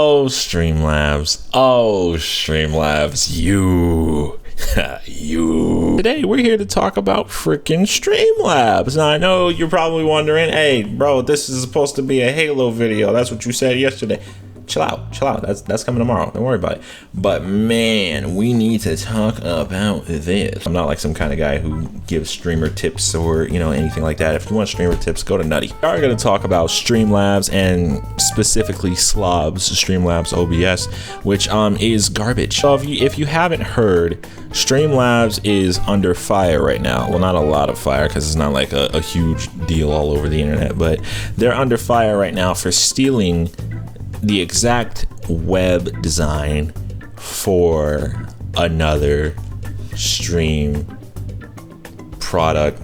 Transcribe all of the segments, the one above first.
Oh, Streamlabs. Oh, Streamlabs. You. Today, we're here to talk about freaking Streamlabs. Now, I know you're probably wondering, hey, bro, this is supposed to be a Halo video. That's what you said yesterday. Chill out. That's coming tomorrow. Don't worry about it. But man, we need to talk about this. I'm not like some kind of guy who gives streamer tips or, you know, anything like that. If you want streamer tips, go to Nutty. We are going to talk about Streamlabs and specifically slobs, Streamlabs OBS, which is garbage. So if you haven't heard, Streamlabs is under fire right now. Well, not a lot of fire because it's not like a huge deal all over the internet, but they're under fire right now for stealing the exact web design for another stream product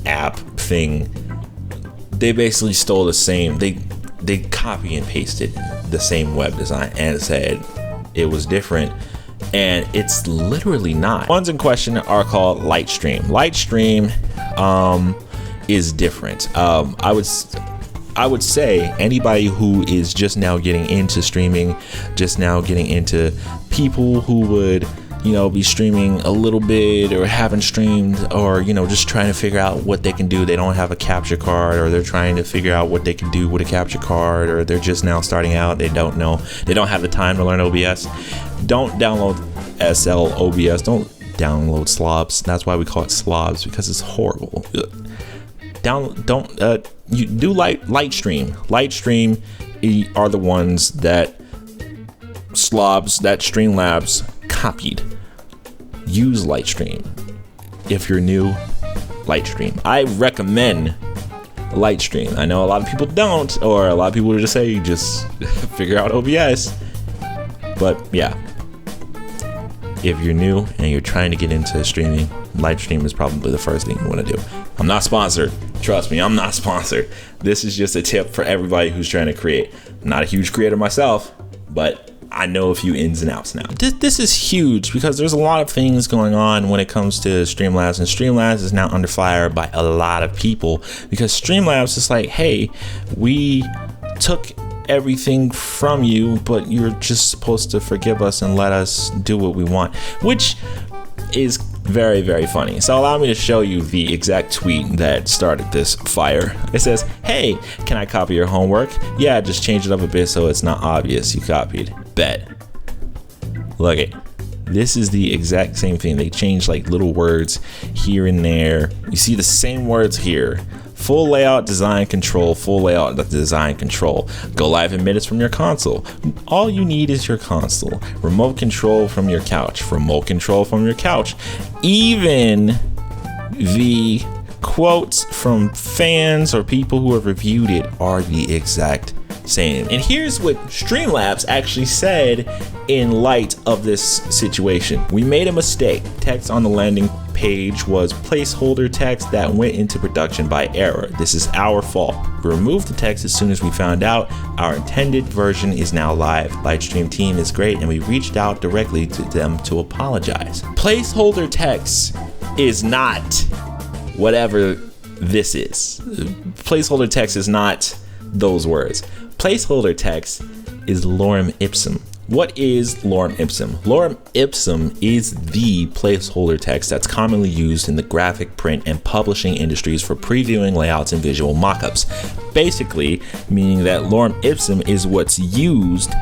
app thing. They basically stole the same, they copy and pasted the same web design and said it was different, and it's literally not. Ones in question are called Lightstream. Lightstream is different. I would say anybody who is just now getting into streaming, just now getting into people who would, you know, be streaming a little bit or haven't streamed, or, you know, just trying to figure out what they can do. They don't have a capture card, or they're trying to figure out what they can do with a capture card, or they're just now starting out. They don't know. They don't have the time to learn OBS. Don't download OBS. Don't download slobs. That's why we call it slobs, because it's horrible. You do Lightstream. Lightstream are the ones that Streamlabs copied. Use Lightstream if you're new. Lightstream. I recommend Lightstream. I know a lot of people don't, or a lot of people would just say just figure out OBS. But yeah, if you're new and you're trying to get into streaming, Lightstream is probably the first thing you want to do. I'm not sponsored. Trust me, I'm not sponsored. This is just a tip for everybody who's trying to create. I'm not a huge creator myself, but I know a few ins and outs now. This is huge because there's a lot of things going on when it comes to Streamlabs, and Streamlabs is now under fire by a lot of people because Streamlabs is like, hey, we took everything from you, but you're just supposed to forgive us and let us do what we want, which is very, very funny. So allow me to show you the exact tweet that started this fire. It says, hey, can I copy your homework? Yeah, just change it up a bit so it's not obvious you copied. Bet. Look it. This is the exact same thing. They changed like little words here and there. You see the same words here. Full layout, design control, full layout, design control. Go live in minutes from your console. All you need is your console. Remote control from your couch. Remote control from your couch. Even the quotes from fans or people who have reviewed it are the exact same. And here's what Streamlabs actually said in light of this situation. We made a mistake. Text on the landing page was placeholder text that went into production by error. This is our fault. We removed the text as soon as we found out. Our intended version is now live. Lightstream team is great, and we reached out directly to them to apologize. Placeholder text is not whatever this is. Placeholder text is not those words. Placeholder text is lorem ipsum. What is lorem ipsum? Lorem ipsum is the placeholder text that's commonly used in the graphic, print, and publishing industries for previewing layouts and visual mockups. Basically, meaning that lorem ipsum is what's used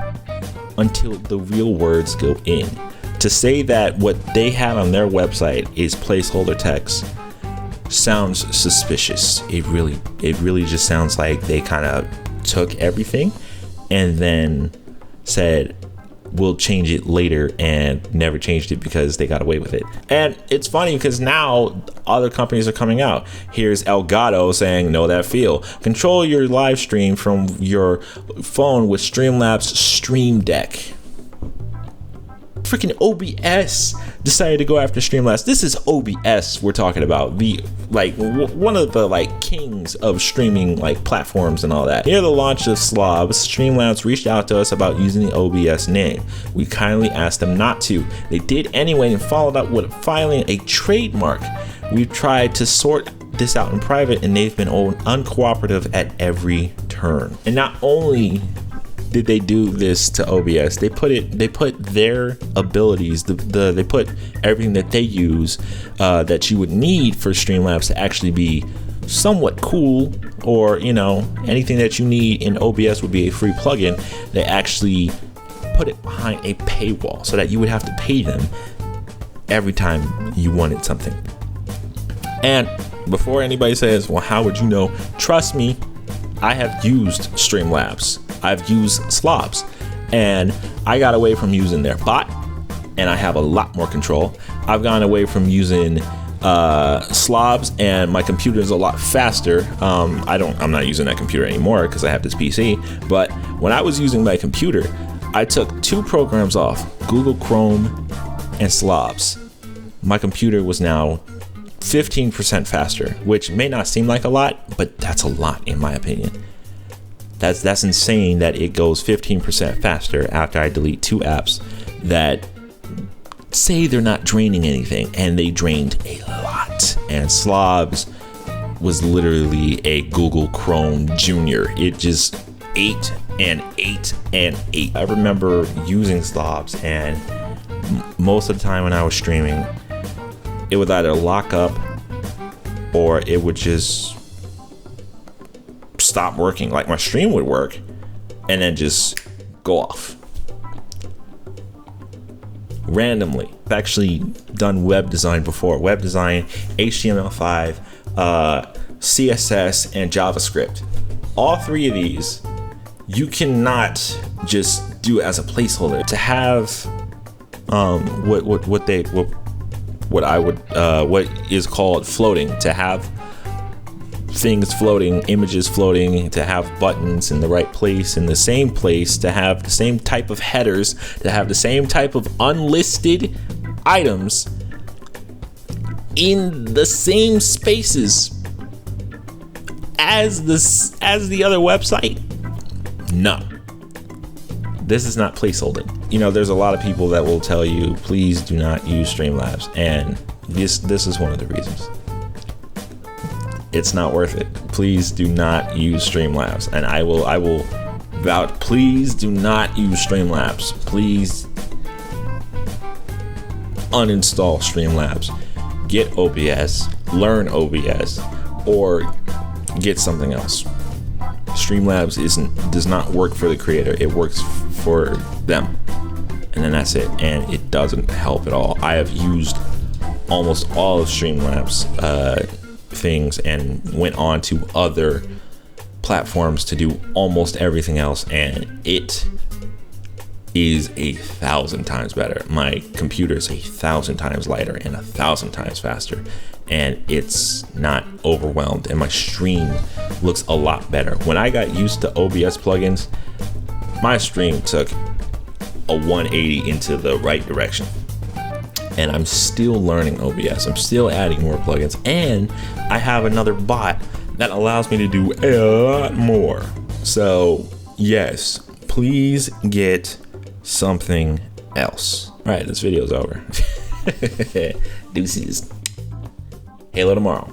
until the real words go in. To say that what they had on their website is placeholder text sounds suspicious. It really just sounds like they kind of took everything and then said, we'll change it later, and never changed it because they got away with it. And it's funny because now other companies are coming out. Here's Elgato saying, know that feel. Control your live stream from your phone with Streamlabs Stream Deck. Freaking OBS decided to go after Streamlabs. This is OBS we're talking about, the one of the kings of streaming platforms and all that. Near the launch of slobs, Streamlabs reached out to us about using the OBS name. We kindly asked them not to. They did anyway and followed up with filing a trademark. We've tried to sort this out in private, and they've been uncooperative at every turn. And not only did they do this to OBS? They put their abilities, they put everything that they use that you would need for Streamlabs to actually be somewhat cool, or anything that you need in OBS would be a free plugin. They actually put it behind a paywall so that you would have to pay them every time you wanted something. And before anybody says, well, how would you know? Trust me, I have used Streamlabs. I've used slobs, and I got away from using their bot, and I have a lot more control. I've gone away from using slobs, and my computer is a lot faster. I'm not using that computer anymore because I have this PC. But when I was using my computer, I took 2 programs off, Google Chrome and slobs. My computer was now 15% faster, which may not seem like a lot, but that's a lot in my opinion. That's insane that it goes 15% faster after I delete 2 apps that say they're not draining anything, and they drained a lot. And slobs was literally a Google Chrome Junior. It just ate and ate and ate. I remember using slobs, and most of the time when I was streaming, it would either lock up or it would just stop working. Like my stream would work and then just go off randomly. I've actually done web design before. Web design, HTML5, CSS, and JavaScript. All 3 of these you cannot just do as a placeholder. To have what is called floating, to have things floating, images floating, to have buttons in the right place, in the same place, to have the same type of headers, to have the same type of unlisted items in the same spaces as the other website. No, this is not placeholder. There's a lot of people that will tell you, please do not use Streamlabs, and this is one of the reasons. It's not worth it. Please do not use Streamlabs, and I will vouch. Please do not use Streamlabs. Please uninstall Streamlabs. Get OBS, learn OBS, or get something else. Streamlabs does not work for the creator. It works for them, and then that's it. And it doesn't help at all. I have used almost all of Streamlabs things and went on to other platforms to do almost everything else, and it is 1,000 times better. My computer is 1,000 times lighter and 1,000 times faster, and it's not overwhelmed, and my stream looks a lot better. When I got used to OBS plugins, my stream took a 180 into the right direction. And I'm still learning OBS. I'm still adding more plugins, and I have another bot that allows me to do a lot more. So yes, please get something else. All right, this video's over. Deuces. Halo tomorrow.